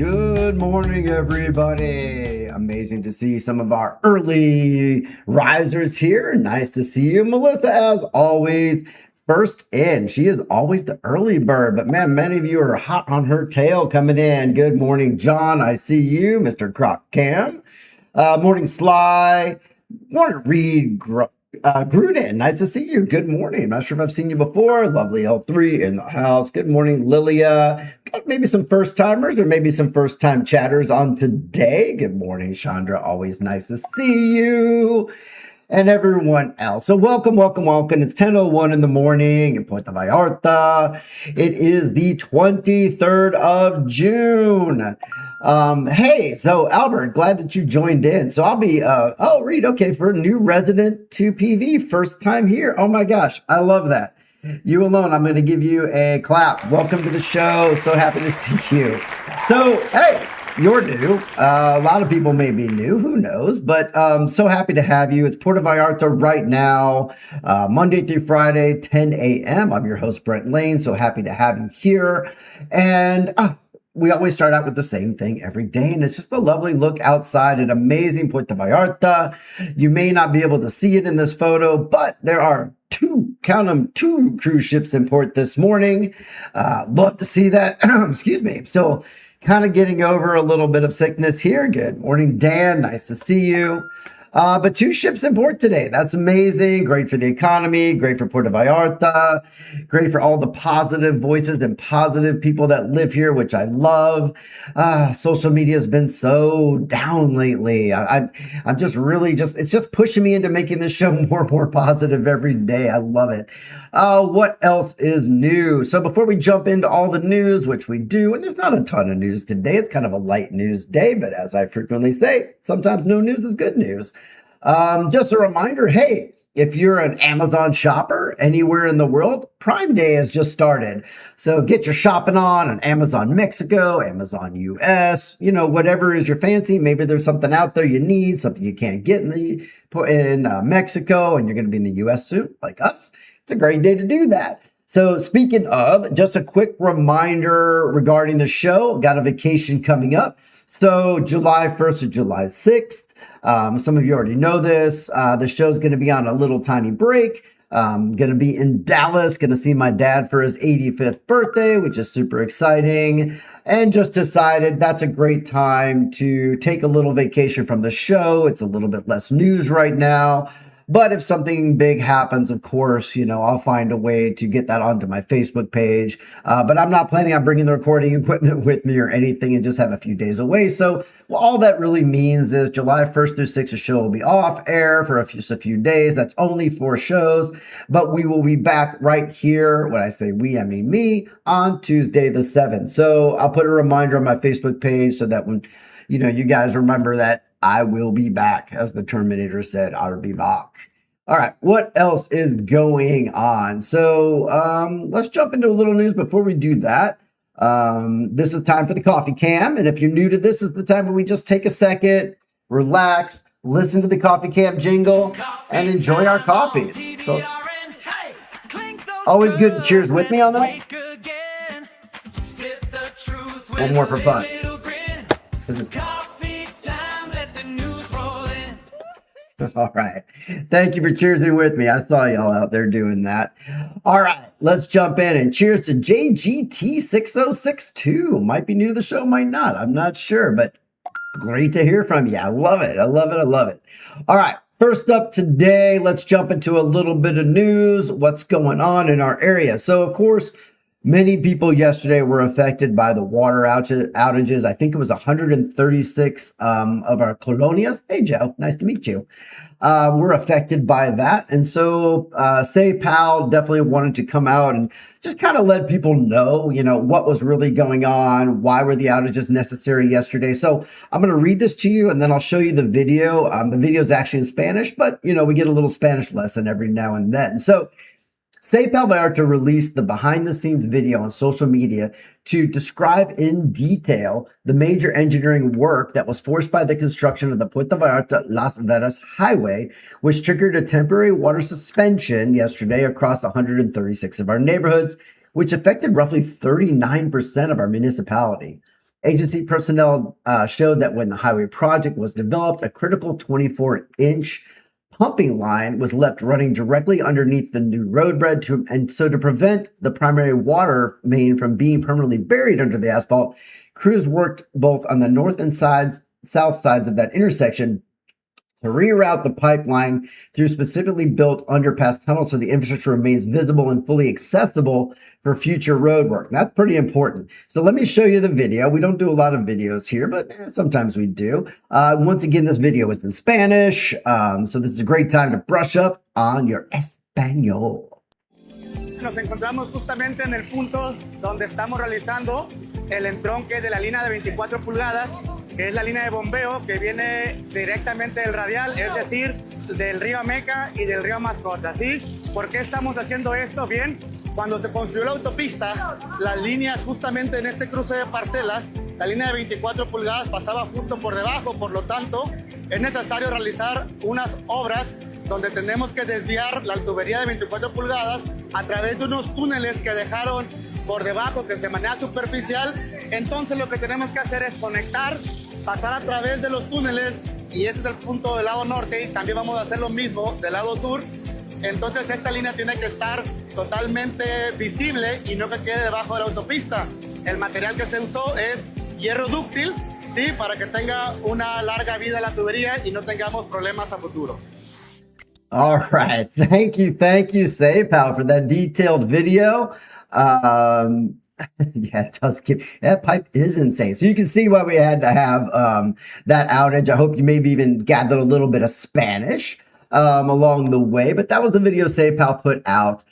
Good morning, everybody. Amazing to see some of our early risers here. Nice to see you. Melissa, as always, first in. She is always the early bird, but man, many of you are hot on her tail coming in. Good morning, John. I see you. Mr. Croc Cam. Morning, Sly. Morning, Reed Gruden. Nice to see you. Good morning. Not sure if I've seen you before. Lovely L3 in the house. Good morning, Lilia. Got maybe some first timers or maybe some first time chatters on today. Good morning, Chandra. Always nice to see you. And everyone else. So welcome. It's 10:01 in the morning in Puerto Vallarta. It is the 23rd of June. Hey, so Albert, glad that you joined in. So I'll be, Reed, okay, for a new resident to PV, first time here. Oh my gosh, I love that. You alone, I'm going to give you a clap. Welcome to the show. So happy to see you. So, hey. You're new. A lot of people may be new. Who knows? But so happy to have you. It's Puerto Vallarta right now, Monday through Friday, 10 a.m. I'm your host, Brent Lane. So happy to have you here. And we always start out with the same thing every day. And it's just a lovely look outside at amazing Puerto Vallarta. You may not be able to see it in this photo, but there are two cruise ships in port this morning. Love to see that. Excuse me. I'm still kind of getting over a little bit of sickness here. Good morning, Dan. Nice to see you. But two ships in port today. That's amazing. Great for the economy. Great for Puerto Vallarta. Great for all the positive voices and positive people that live here, which I love. Social media has been so down lately. I'm just really it's just pushing me into making this show more and more positive every day. I love it. What else is new? So before we jump into all the news, which we do, and there's not a ton of news today. It's kind of a light news day, but as I frequently say, sometimes no news is good news. Just a reminder, hey, if you're an Amazon shopper anywhere in the world, Prime Day has just started. So get your shopping on Amazon Mexico, Amazon US, whatever is your fancy. Maybe there's something out there you need, something you can't get in Mexico, and you're going to be in the US soon, like us. It's a great day to do that. So speaking of, just a quick reminder regarding the show, got a vacation coming up. So July 1st to July 6th. Some of you already know this. The show's going to be on a little tiny break. Going to be in Dallas, going to see my dad for his 85th birthday, which is super exciting. And just decided that's a great time to take a little vacation from the show. It's a little bit less news right now. But if something big happens, of course, I'll find a way to get that onto my Facebook page. But I'm not planning on bringing the recording equipment with me or anything and just have a few days away. So all that really means is July 1st through 6th, the show will be off air for a few days. That's only 4 shows. But we will be back right here. When I say we, I mean me, on Tuesday the 7th. So I'll put a reminder on my Facebook page so that when you guys remember that I will be back. As the Terminator said, I'll be back. All right, what else is going on? So let's jump into a little news before we do that. This is time for the Coffee Cam. And if you're new to this is the time where we just take a second, relax, listen to the Coffee Cam jingle, and enjoy our coffees. So always good to cheers with me on that. One more for fun. All right. Thank you for cheersing with me. I saw y'all out there doing that. All right. Let's jump in and cheers to JGT6062. Might be new to the show, might not. I'm not sure, but great to hear from you. I love it. All right. First up today, let's jump into a little bit of news. What's going on in our area? So, of course, many people yesterday were affected by the water outages. I think it was 136 of our colonias. Hey, Joe, nice to meet you. Were affected by that. And so SEAPAL definitely wanted to come out and just kind of let people know, what was really going on. Why were the outages necessary yesterday? So I'm going to read this to you and then I'll show you the video. The video is actually in Spanish, but, we get a little Spanish lesson every now and then. So SEAPAL Vallarta released the behind-the-scenes video on social media to describe in detail the major engineering work that was forced by the construction of the Puerto Vallarta-Las Vegas highway, which triggered a temporary water suspension yesterday across 136 of our neighborhoods, which affected roughly 39% of our municipality. Agency personnel showed that when the highway project was developed, a critical 24-inch pumping line was left running directly underneath the new roadbed to prevent the primary water main from being permanently buried under the asphalt. Crews worked both on the north and south sides of that intersection to reroute the pipeline through specifically built underpass tunnels so the infrastructure remains visible and fully accessible for future road work. That's pretty important. So let me show you the video. We don't do a lot of videos here, but sometimes we do. Once again, this video is in Spanish, so this is a great time to brush up on your español. Nos encontramos justamente en el punto donde estamos realizando el entronque de la línea de 24 pulgadas, que es la línea de bombeo que viene directamente del radial, es decir, del río Ameca y del río Mascota, ¿sí? ¿Por qué estamos haciendo esto? Bien, cuando se construyó la autopista, las líneas justamente en este cruce de parcelas, la línea de 24 pulgadas pasaba justo por debajo, por lo tanto, es necesario realizar unas obras donde tenemos que desviar la tubería de 24 pulgadas a través de unos túneles que dejaron por debajo, que es de manera superficial. Entonces lo que tenemos que hacer es conectar, pasar a través de los túneles, y ese es el punto del lado norte, y también vamos a hacer lo mismo del lado sur. Entonces esta línea tiene que estar totalmente visible y no que quede debajo de la autopista. El material que se usó es hierro dúctil, ¿sí? Para que tenga una larga vida la tubería y no tengamos problemas a futuro. All right. Thank you, SEAPAL, for that detailed video. Yeah, it does that pipe is insane. So you can see why we had to have that outage. I hope you maybe even gathered a little bit of Spanish along the way, but that was the video SEAPAL put out.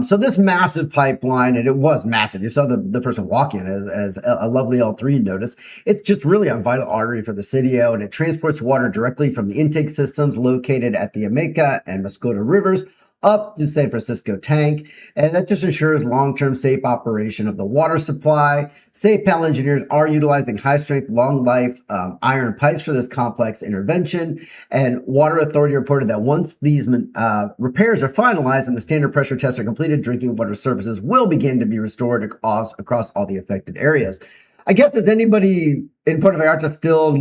So this massive pipeline, and it was massive. You saw the person walking as a lovely L3 noticed. It's just really a vital artery for the sitio, and it transports water directly from the intake systems located at the Ameca and Mascota rivers up to San Francisco tank, and that just ensures long-term safe operation of the water supply. SEAPAL engineers are utilizing high-strength, long-life iron pipes for this complex intervention, and Water Authority reported that once these repairs are finalized and the standard pressure tests are completed, drinking water services will begin to be restored across all the affected areas. I guess, is anybody in Puerto Vallarta still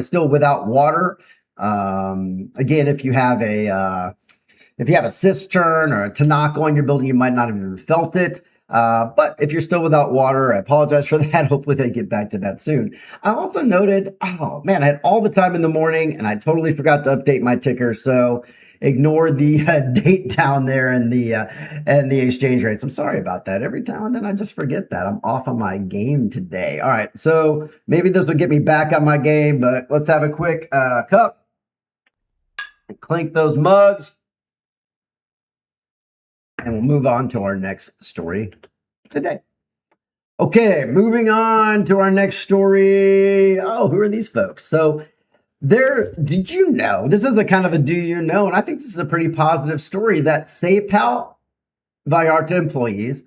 still without water? Again, if you have a cistern or a tinaco in your building, you might not have even felt it. But if you're still without water, I apologize for that. Hopefully they get back to that soon. I also noted, oh man, I had all the time in the morning and I totally forgot to update my ticker. So ignore the date down there and the exchange rates. I'm sorry about that. Every time and then I just forget that. I'm off on my game today. All right. So maybe this will get me back on my game, but let's have a quick cup. Clink those mugs. And we'll move on to our next story today. Okay, moving on to our next story. Oh, who are these folks? So did you know, this is a kind of a do you know, and I think this is a pretty positive story, that SEAPAL Vallarta employees,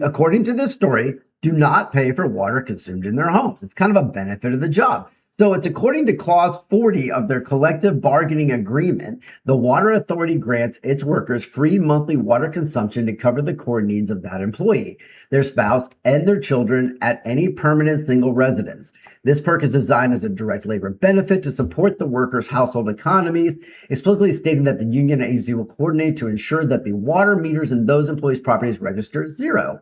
according to this story, do not pay for water consumed in their homes. It's kind of a benefit of the job. So it's according to Clause 40 of their collective bargaining agreement, the Water Authority grants its workers free monthly water consumption to cover the core needs of that employee, their spouse, and their children at any permanent single residence. This perk is designed as a direct labor benefit to support the workers' household economies, explicitly stating that the union agency will coordinate to ensure that the water meters in those employees' properties register zero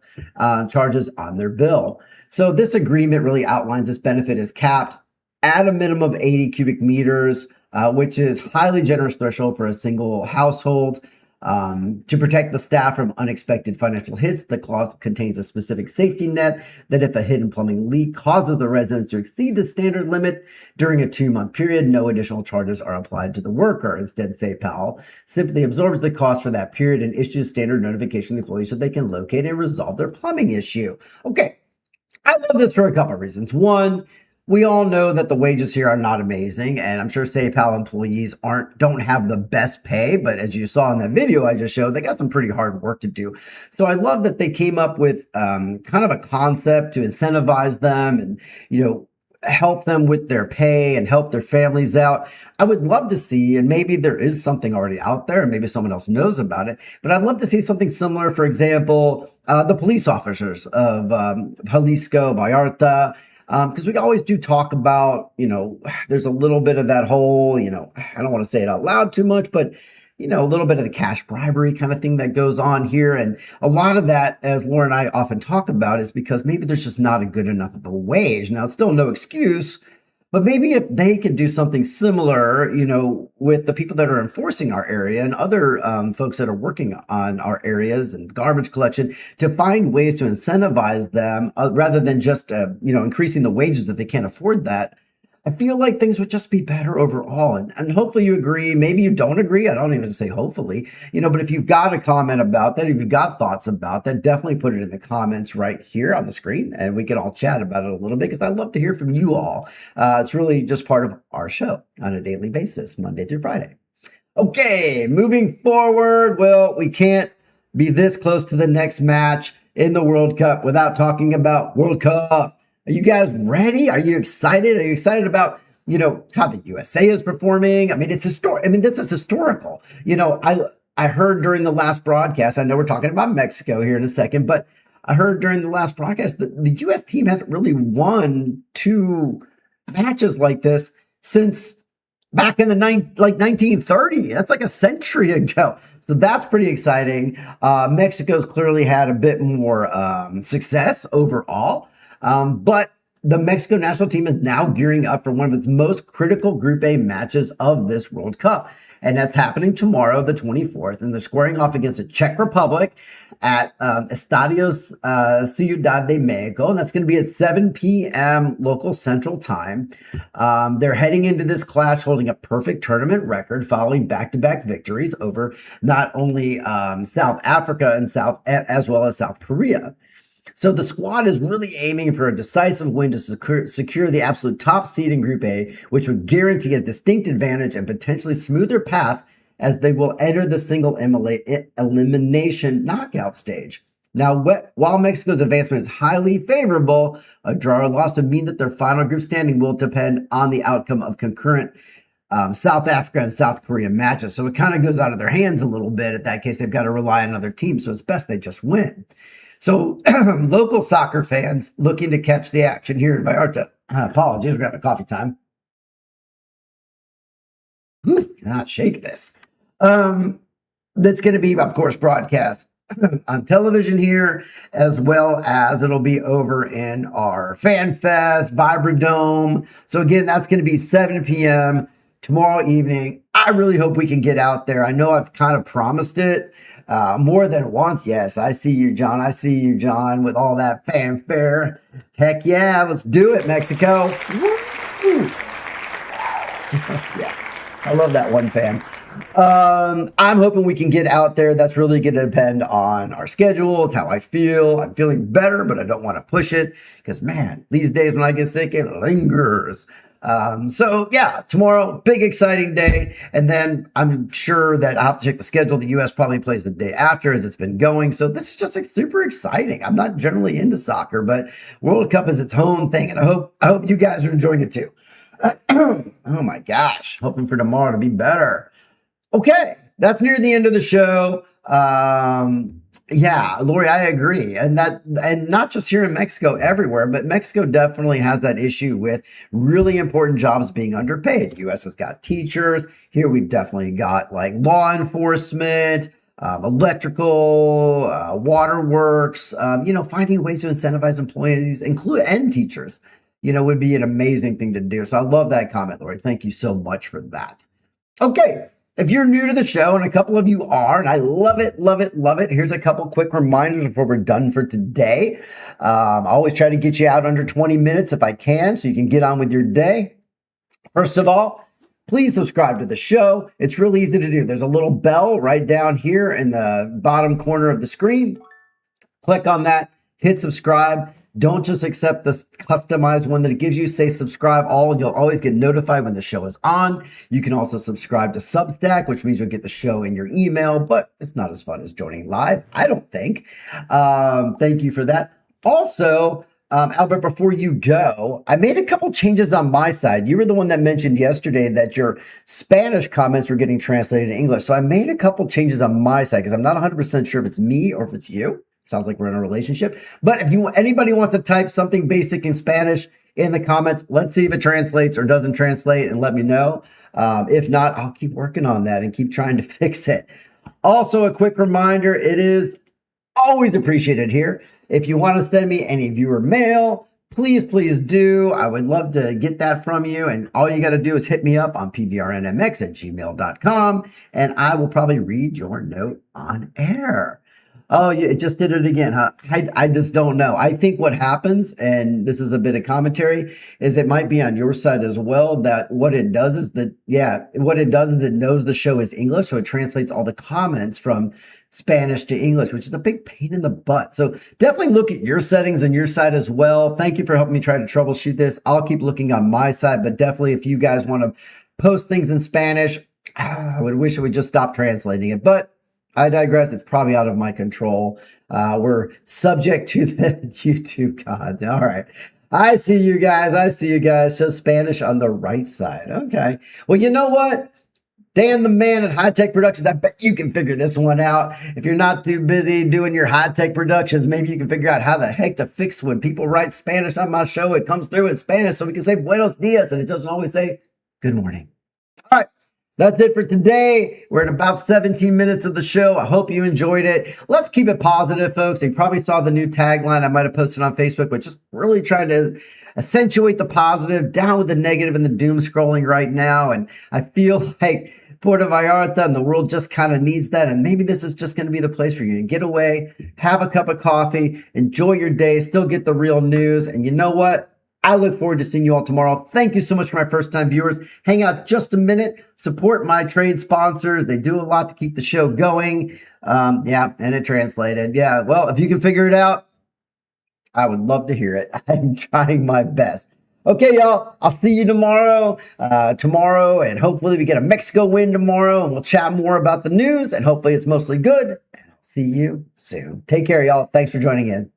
charges on their bill. So this agreement really outlines this benefit is capped at a minimum of 80 cubic meters, which is highly generous threshold for a single household. To protect the staff from unexpected financial hits, the clause contains a specific safety net that if a hidden plumbing leak causes the residents to exceed the standard limit during a 2-month period, no additional charges are applied to the worker. Instead, SEAPAL simply absorbs the cost for that period and issues standard notification to employees so they can locate and resolve their plumbing issue. Okay, I love this for a couple of reasons. One, we all know that the wages here are not amazing, and I'm sure SEAPAL employees don't have the best pay, but as you saw in that video I just showed, they got some pretty hard work to do. So I love that they came up with kind of a concept to incentivize them, and help them with their pay and help their families out. I would love to see, and maybe there is something already out there and maybe someone else knows about it, but I'd love to see something similar. For example, the police officers of Jalisco, Vallarta, because we always do talk about, there's a little bit of that whole, I don't want to say it out loud too much, but a little bit of the cash bribery kind of thing that goes on here. And a lot of that, as Laura and I often talk about, is because maybe there's just not a good enough of a wage. Now, it's still no excuse, but maybe if they could do something similar, with the people that are enforcing our area and other folks that are working on our areas and garbage collection, to find ways to incentivize them rather than just, increasing the wages if they can't afford that. I feel like things would just be better overall. And hopefully you agree. Maybe you don't agree. I don't even say hopefully, but if you've got a comment about that, if you've got thoughts about that, definitely put it in the comments right here on the screen and we can all chat about it a little bit because I'd love to hear from you all. It's really just part of our show on a daily basis, Monday through Friday. Okay, moving forward. Well, we can't be this close to the next match in the World Cup without talking about World Cup. Are you guys ready? Are you excited? Are you excited about, how the USA is performing? I mean, it's historic. I mean, this is historical. I heard during the last broadcast, I know we're talking about Mexico here in a second, but I heard during the last broadcast that the US team hasn't really won 2 matches like this since back in the 1930. That's like a century ago. So that's pretty exciting. Mexico's clearly had a bit more success overall. But the Mexico national team is now gearing up for one of its most critical Group A matches of this World Cup. And that's happening tomorrow, the 24th. And they're squaring off against the Czech Republic at Estadio Ciudad de Mexico. And that's going to be at 7 p.m. local central time. They're heading into this clash holding a perfect tournament record following back-to-back victories over not only South Africa and as well as South Korea. So the squad is really aiming for a decisive win to secure the absolute top seed in Group A, which would guarantee a distinct advantage and potentially smoother path as they will enter the single elimination knockout stage. Now, while Mexico's advancement is highly favorable, a draw or loss would mean that their final group standing will depend on the outcome of concurrent South Africa and South Korea matches. So it kind of goes out of their hands a little bit. In that case, they've got to rely on other teams. So it's best they just win. So local soccer fans looking to catch the action here in Vallarta. Apologies, we're grabbing coffee time. Cannot shake this. That's going to be, of course, broadcast on television here, as well as it'll be over in our Fan Fest, Vibradome. So again, that's going to be 7 p.m. tomorrow evening. I really hope we can get out there. I know I've kind of promised it more than once. Yes, I see you, John. I see you, John, with all that fanfare. Heck yeah, let's do it, Mexico. Woo! Yeah, I love that one fan. I'm hoping we can get out there. That's really going to depend on our schedule, how I feel. I'm feeling better, but I don't want to push it because, man, these days when I get sick, it lingers. So yeah, tomorrow, big exciting day. And then I'm sure that I'll have to check the schedule. The US probably plays the day after as it's been going. So this is just like super exciting. I'm not generally into soccer, but World Cup is its own thing. And I hope you guys are enjoying it too. Oh my gosh. Hoping for tomorrow to be better. Okay. That's near the end of the show. Yeah, Lori, I agree. And not just here in Mexico, everywhere, but Mexico definitely has that issue with really important jobs being underpaid. The US has got teachers. Here we've definitely got like law enforcement, electrical, waterworks, finding ways to incentivize employees, and teachers, would be an amazing thing to do. So I love that comment, Lori. Thank you so much for that. Okay. If you're new to the show, and a couple of you are, and I love it, love it, love it, here's a couple quick reminders before we're done for today. I always try to get you out under 20 minutes if I can, so you can get on with your day. First of all, please subscribe to the show. It's really easy to do. There's a little bell right down here in the bottom corner of the screen. Click on that, hit subscribe. Don't just accept this customized one that it gives you. Say subscribe all, and you'll always get notified when the show is on. You can also subscribe to Substack, which means you'll get the show in your email, but it's not as fun as joining live, I don't think. Thank you for that. Also, Albert, before you go, I made a couple changes on my side. You were the one that mentioned yesterday that your Spanish comments were getting translated to English. So I made a couple changes on my side because I'm not 100% sure if it's me or if it's you. Sounds like we're in a relationship. But if anybody wants to type something basic in Spanish in the comments, let's see if it translates or doesn't translate and let me know. If not, I'll keep working on that and keep trying to fix it. Also, a quick reminder, it is always appreciated here. If you want to send me any viewer mail, please do. I would love to get that from you. And all you got to do is hit me up on pvrnmx@gmail.com and I will probably read your note on air. Oh, it just did it again, huh? I just don't know. I think what happens, and this is a bit of commentary, is it might be on your side as well, that what it does is it knows the show is English, so it translates all the comments from Spanish to English, which is a big pain in the butt. So definitely look at your settings on your side as well. Thank you for helping me try to troubleshoot this. I'll keep looking on my side, but definitely if you guys want to post things in Spanish, I would wish it would just stop translating it, but I digress. It's probably out of my control. We're subject to the YouTube gods. All right. I see you guys. So Spanish on the right side. Okay. Well, you know what? Dan the man at High Tech Productions, I bet you can figure this one out. If you're not too busy doing your high tech productions, maybe you can figure out how the heck to fix when people write Spanish on my show. It comes through in Spanish so we can say buenos dias and it doesn't always say good morning. All right. That's it for today. We're at about 17 minutes of the show. I hope you enjoyed it. Let's keep it positive, folks. You probably saw the new tagline I might have posted on Facebook, but just really trying to accentuate the positive, down with the negative and the doom scrolling right now. And I feel like Puerto Vallarta and the world just kind of needs that. And maybe this is just going to be the place for you to get away, have a cup of coffee, enjoy your day, still get the real news. And you know what? I look forward to seeing you all tomorrow. Thank you so much for my first-time viewers. Hang out just a minute. Support my trade sponsors. They do a lot to keep the show going. Yeah, and it translated. Yeah, well, if you can figure it out, I would love to hear it. I'm trying my best. Okay, y'all. I'll see you tomorrow. And hopefully we get a Mexico win tomorrow, and we'll chat more about the news, and hopefully it's mostly good. And I'll see you soon. Take care, y'all. Thanks for joining in.